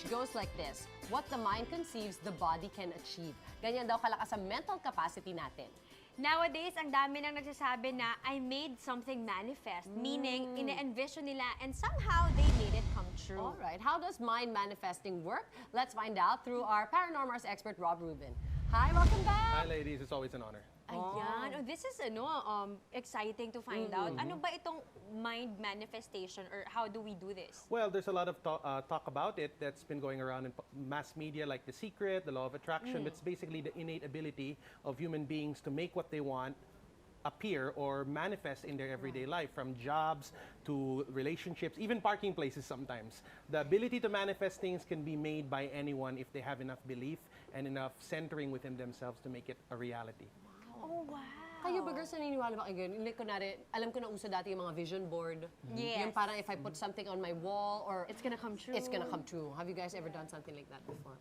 which goes like this: what the mind conceives, the body can achieve. Ganyan daw kalakas ang mental capacity natin. Nowadays, ang dami nang nagsasabi na I made something manifest, meaning ine-envision nila and somehow they made it come true. All right, how does mind manifesting work? Let's find out through our ParanorMars expert, Rob Rubin. Hi, welcome back! Hi ladies, it's always an honor. Ayan. Oh, this is exciting to find out. Ano ba itong mind manifestation or how do we do this? Well, there's a lot of talk about it that's been going around in mass media, like The Secret, The Law of Attraction. It's basically the innate ability of human beings to make what they want appear or manifest in their everyday life, from jobs to relationships, even parking places sometimes. The ability to manifest things can be made by anyone if they have enough belief and enough centering within themselves to make it a reality. Oh, wow. Kayo ba girls, naniniwala ba kayo ganun? Like, kunwari, alam ko na uso dati yung mga vision board. Yes. Yung parang if I put something on my wall or It's gonna come true. it's gonna come true. Have you guys ever done something like that before?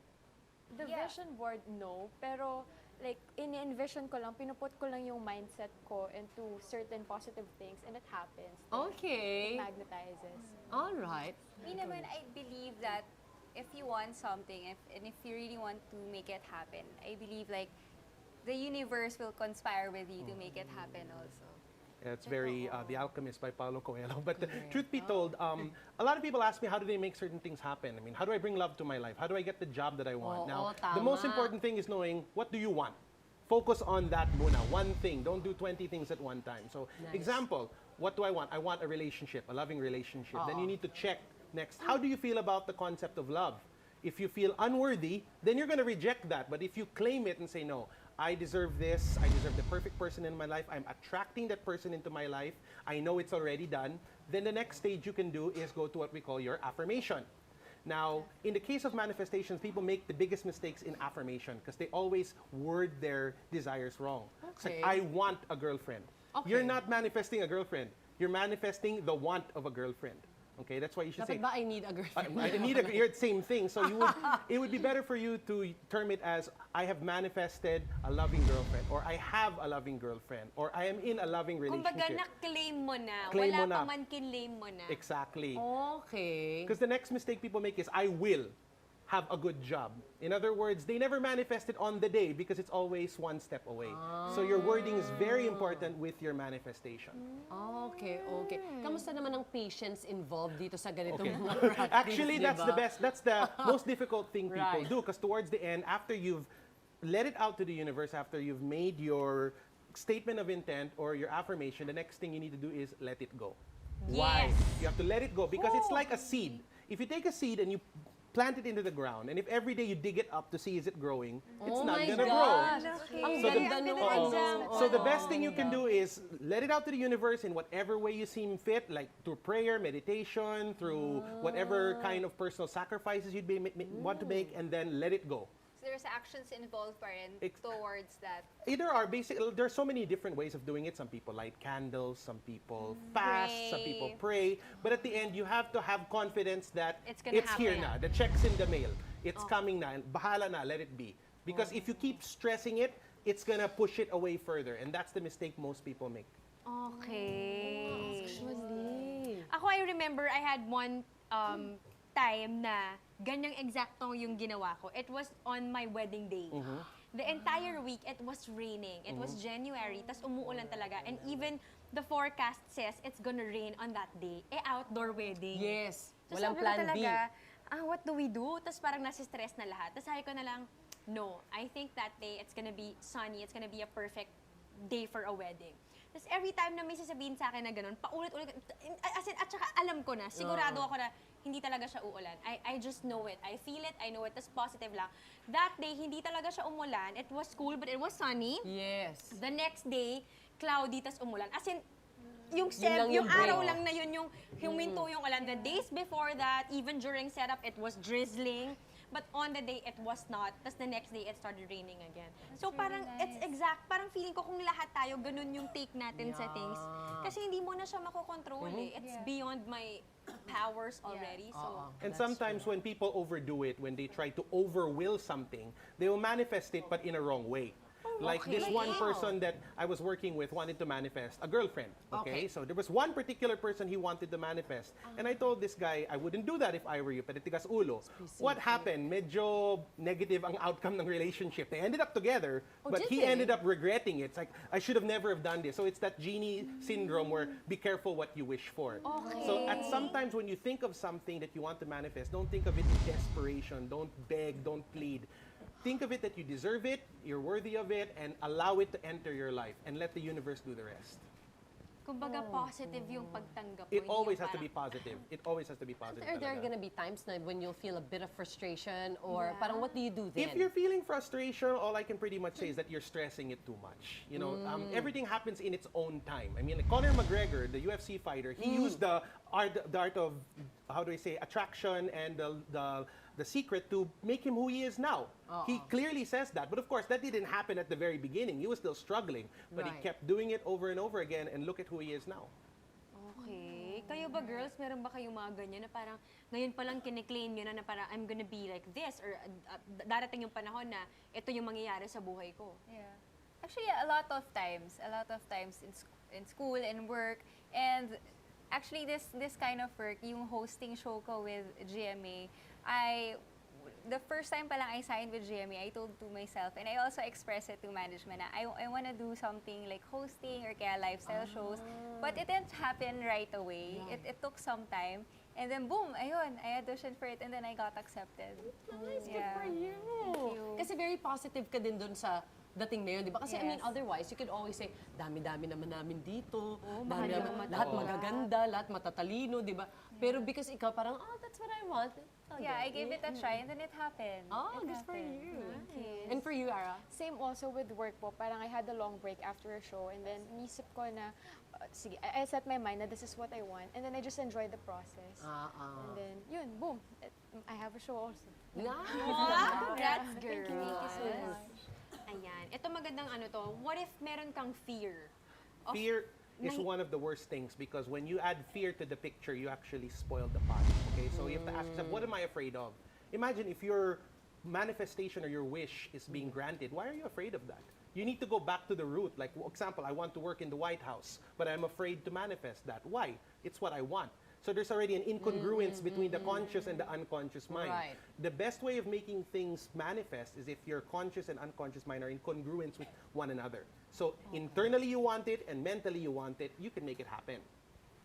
The vision board, no. Pero, like, ini-envision ko lang, pinuput ko lang yung mindset ko into certain positive things and it happens. Okay. It magnetizes. All right. Me naman, I believe that if you want something, and if you really want to make it happen, I believe like the universe will conspire with you to make it happen also. It's very The Alchemist by Paulo Coelho. But truth be told, a lot of people ask me, how do they make certain things happen? I mean, how do I bring love to my life? How do I get the job that I want? Now, the most tama. important thing is knowing, what do you want? Focus on that muna, one thing. Don't do 20 things at one time. So, example, what do I want? I want a relationship, a loving relationship. Then you need to check next, how do you feel about the concept of love? If you feel unworthy, then you're going to reject that. But if you claim it and say, no, I deserve this, I deserve the perfect person in my life, I'm attracting that person into my life, I know it's already done, then the next stage you can do is go to what we call your affirmation. Now, in the case of manifestations, people make the biggest mistakes in affirmation because they always word their desires wrong. It's like, I want a girlfriend. Okay. You're not manifesting a girlfriend. You're manifesting the want of a girlfriend. Okay, that's why you should Dapat say, ba I need a girlfriend? I need a, you're the same thing. So it would be better for you to term it as, I have manifested a loving girlfriend, or I have a loving girlfriend, or I am in a loving relationship. Kumbaga, na-claim mo na. Claim Wala mo na. pa man kinlaim mo na. Exactly. Okay. Because the next mistake people make is, I will have a good job. In other words, they never manifest it on the day because it's always one step away. So your wording is very important with your manifestation. Okay, okay. Kamusta naman ang patience involved dito sa ganitong Okay. mga practice, Actually, that's diba? the best. That's the most difficult thing people Right. do, because towards the end, after you've let it out to the universe, after you've made your statement of intent or your affirmation, the next thing you need to do is let it go. Why? You have to let it go because it's like a seed. If you take a seed and you plant it into the ground, and if every day you dig it up to see is it growing, it's not gonna grow. Ang So the- ganda nung So the best thing you can do is let it out to the universe in whatever way you seem fit, like through prayer, meditation, through whatever kind of personal sacrifices you'd want to make, and then let it go. So there's actions involved pa rin towards that. There are there's so many different ways of doing it. Some people light candles, some people fast, some people pray. But at the end, you have to have confidence that It's gonna here happen. na. The check's in the mail. It's coming na. Bahala na, let it be. Because if you keep stressing it, it's gonna push it away further. And that's the mistake most people make. Okay. Actually. Ako, I remember I had one time na ganyang eksaktong yung ginawa ko. It was on my wedding day. The entire week, it was raining. It was January, tas umuulan talaga. And even the forecast says it's gonna rain on that day. Outdoor wedding. Yes. So Walang sabi ko plan B. talaga, what do we do? Tapos parang nasi-stress na lahat. Tapos sabi ko na lang, no, I think that day it's gonna be sunny. It's gonna be a perfect day for a wedding. Tapos every time na may sasabihin sa akin na ganun, paulit-ulit, as in, at saka alam ko na, sigurado ako na hindi talaga siya uulan. I just know it. I feel it, I know it. Tapos positive lang. That day, hindi talaga siya umulan. It was cool, but it was sunny. Yes. The next day, cloudy, tas umulan. As in, yung, lang yung araw break. lang na yun yung huminto yung ulan. The days before that, even during setup, it was drizzling. But on the day, it was not. Tapos the next day, it started raining again. So parang, it's exact. Parang feeling ko kung lahat tayo, ganun yung take natin sa things. Kasi hindi mo na siya makokontrol eh. It's beyond my powers already. So, And sometimes when people overdo it, when they try to overwill something, they will manifest it but in a wrong way. Like this one person that I was working with wanted to manifest a girlfriend. Okay? So there was one particular person he wanted to manifest. And I told this guy, I wouldn't do that if I were you. Peritigas ulo. What happened? Medyo negative ang outcome ng relationship. They ended up together, but he ended up regretting it. It's like, I should have never have done this. So it's that genie syndrome where be careful what you wish for. So at sometimes when you think of something that you want to manifest, don't think of it in desperation. Don't beg, don't plead. Think of it that you deserve it, you're worthy of it, and allow it to enter your life and let the universe do the rest. Kumbaga, positive yung pagtanggap mo. It hindi always yung has to be parang- positive. It always has to be positive. Are there talaga. gonna be times na when you'll feel a bit of frustration or parang what do you do then? If you're feeling frustration, all I can pretty much say is that you're stressing it too much. You know, everything happens in its own time. I mean, like Conor McGregor, the UFC fighter, he used the art of, how do I say, attraction and the secret to make him who he is now. He clearly says that. But of course, that didn't happen at the very beginning. He was still struggling. But he Right. kept doing it over and over again, and look at who he is now. Okay. Kayo ba, girls, meron ba kayong mga ganyan na parang ngayon pa lang kiniklaim nyo na parang I'm gonna be like this or darating yung panahon na ito yung mangyayari sa buhay ko? Yeah. Actually, a lot of times in school and work, and actually this kind of work, yung hosting show ko with GMA, the first time pa lang I signed with GMA, I told to myself, and I also expressed it to management, na I want to do something like hosting or kaya lifestyle shows. But it didn't happen right away. It took some time. And then boom, ayun, I auditioned for it and then I got accepted. Nice, good Yeah. for you. Thank you. Kasi very positive ka din dun sa dating na yun, di ba? Kasi I mean, Yes. otherwise, you could always say, dami-dami naman namin dito, mahal dami lang naman, matawa. lahat magaganda, lahat matatalino, di ba? Pero because ikaw parang, oh, that's what I want. Yeah, I gave it a try and then it happened. Oh, It good for happened. you. Yes. And for you, Arra? Same also with work po. Parang I had a long break after a show and then nisip ko na, sige, I set my mind na this is what I want. And then I just enjoyed the process. And then, yun, boom. I have a show also. Nice. Congrats, girl. Thank you so much. Ayan. Ito magandang ano to. What if meron kang fear? Of- Fear is Nahi- one of the worst things because when you add fear to the picture, you actually spoil the pot. Okay, so you have to ask yourself, what am I afraid of? Imagine if your manifestation or your wish is being granted, why are you afraid of that? You need to go back to the root. Like, for example, I want to work in the White House, but I'm afraid to manifest that. Why? It's what I want. So there's already an incongruence between the conscious and the unconscious mind. Right. The best way of making things manifest is if your conscious and unconscious mind are in congruence with one another. So internally you want it and mentally you want it, you can make it happen.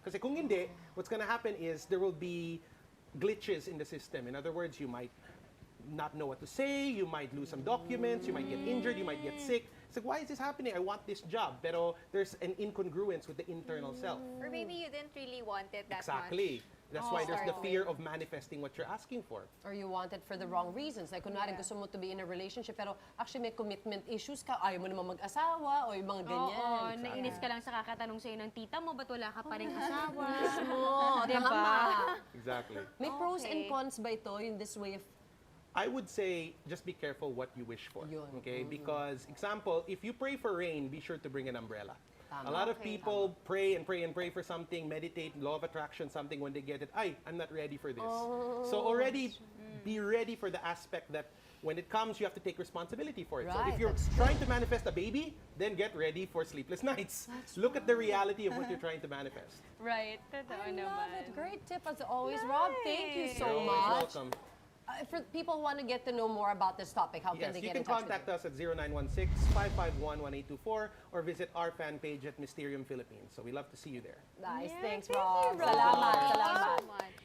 Kasi kung hindi, what's gonna happen is there will be glitches in the system. In other words, you might not know what to say, you might lose some documents, you might get injured, you might get sick. It's like, why is this happening? I want this job. Pero there's an incongruence with the internal self. Or maybe you didn't really want it that Exactly. much. That's why there's the Start fear with. of manifesting what you're asking for. Or you want it for the wrong reasons. Like, kunwari, Yeah. gusto mo to be in a relationship, pero actually may commitment issues ka, ayaw mo naman mag-asawa, o yung mga ganyan. Oo, nainis ka lang sa kakatanong sa'yo ng tita mo, ba't wala ka pa ring asawa? Oo, Diba? tama. Exactly. May pros and Okay. cons ba ito in this way of I would say just be careful what you wish for. Yun. Okay? Because, example, if you pray for rain, be sure to bring an umbrella. Tama. A lot of Okay. people pray and pray and pray for something, meditate, law of attraction, something. When they get it, I'm not ready for this. So already be ready for the aspect that when it comes, you have to take responsibility for it. So Right, if you're that's trying to manifest a baby, then get ready for sleepless nights. Look at the reality of what you're trying to manifest. Right. Totoo I love naman. it. Great tip as always, Rob. Thank you so You're always much. welcome. For people who want to get to know more about this topic, how can Yes, they you get can in touch contact with you? us at 0916-551-1824 or visit our fan page at Mysterium Philippines. So we love to see you there. Nice. Yeah, Thanks, thank you, Rob. Rob. Salamat. Thank you Salamat. so much.